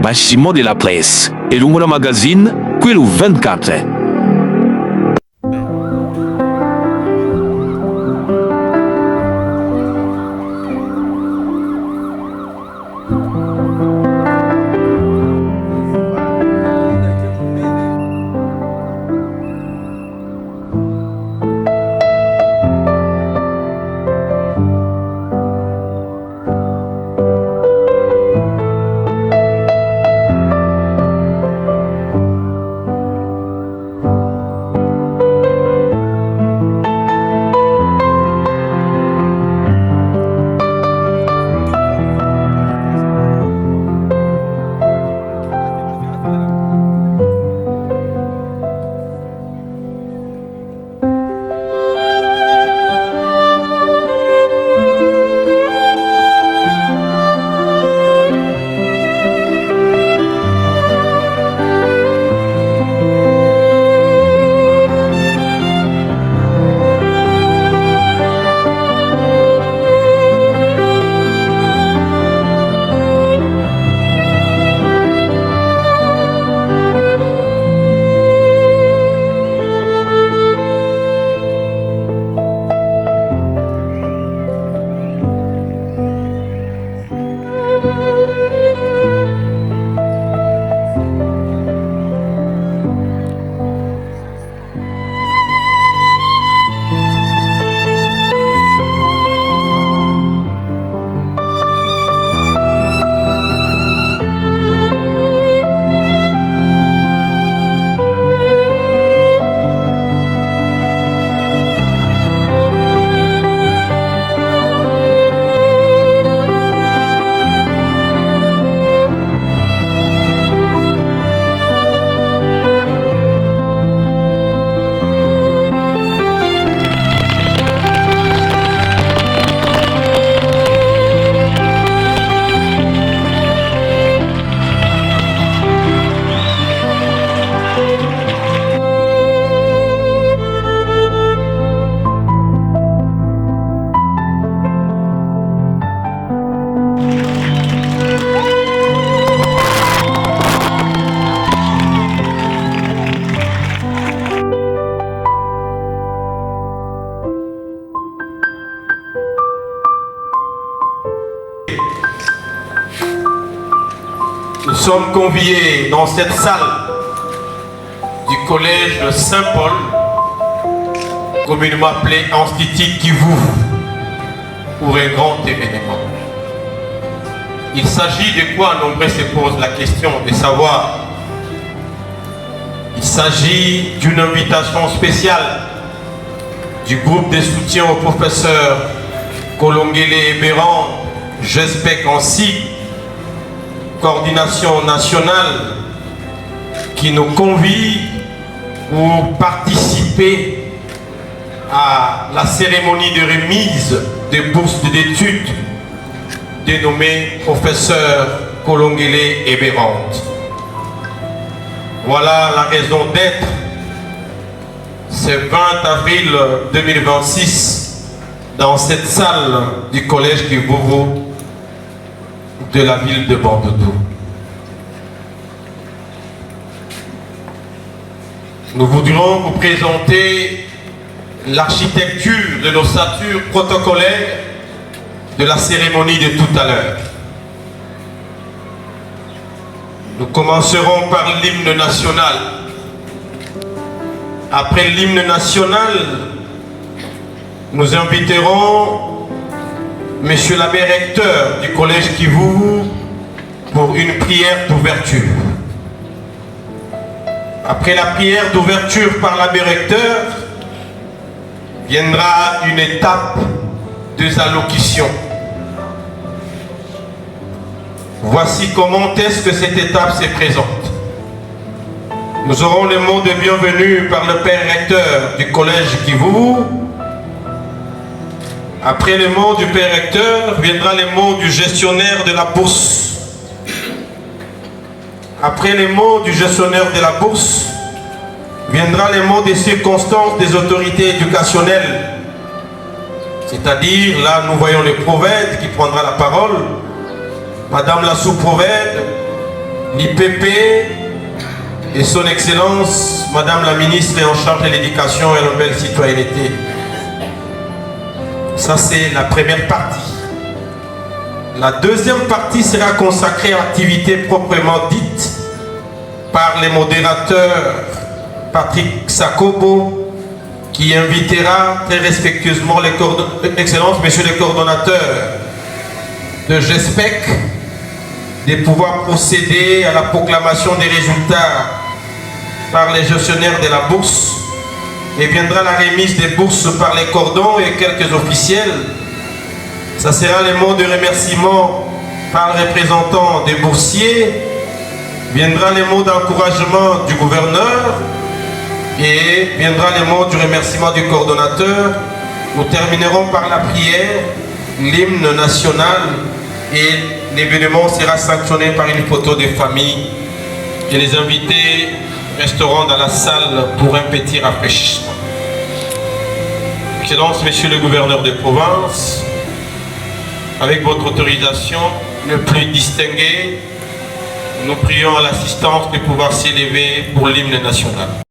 bâtiment de la presse et le magazine, qui est le 24. Nous sommes conviés dans cette salle du collège de Saint-Paul, communément appelé Institut Kivu, pour un grand événement. Il s'agit de quoi? Nombreux se posent la question de savoir. Il s'agit d'une invitation spéciale du groupe de soutien au professeur Kolongele Ebérand, GESPEC en sigle, coordination nationale, qui nous convie pour participer à la cérémonie de remise des bourses d'études dénommée professeur Kolongele Ebérand. Voilà la raison d'être. C'est 20 avril 2026 dans cette salle du collège Kivu de la ville de Bandundu. Nous voudrions vous présenter l'architecture de l'ossature protocolaire de la cérémonie de tout à l'heure. Nous commencerons par l'hymne national. Après l'hymne national, nous inviterons Monsieur l'abbé recteur du collège Kivu pour une prière d'ouverture. Après la prière d'ouverture par l'abbé recteur, viendra une étape des allocutions. Voici comment est-ce que cette étape se présente. Nous aurons le mot de bienvenue par le père recteur du collège Kivu. Après les mots du père recteur, viendra les mots du gestionnaire de la bourse. Après les mots du gestionnaire de la bourse, viendra les mots des circonstances des autorités éducationnelles. C'est-à-dire, là, nous voyons le prophète qui prendra la parole, Madame la sous-prophète, l'IPP et son Excellence, Madame la Ministre en charge de l'éducation et de la nouvelle citoyenneté. Ça, c'est la première partie. La deuxième partie sera consacrée à l'activité proprement dite par les modérateurs Patrick Sakobo, qui invitera très respectueusement Excellence, Monsieur le coordonnateur de GESPEC, de pouvoir procéder à la proclamation des résultats par les gestionnaires de la bourse, et viendra la remise des bourses par les cordons et quelques officiels. Ça sera les mots de remerciement par le représentant des boursiers, viendra les mots d'encouragement du gouverneur et viendra les mots du remerciement du coordonnateur. Nous terminerons par la prière, l'hymne national, et l'événement sera sanctionné par une photo de famille et les invités resteront dans la salle pour un petit rafraîchissement. Excellence, Monsieur le gouverneur de province, avec votre autorisation le plus distingué, nous prions à l'assistance de pouvoir s'élever pour l'hymne national.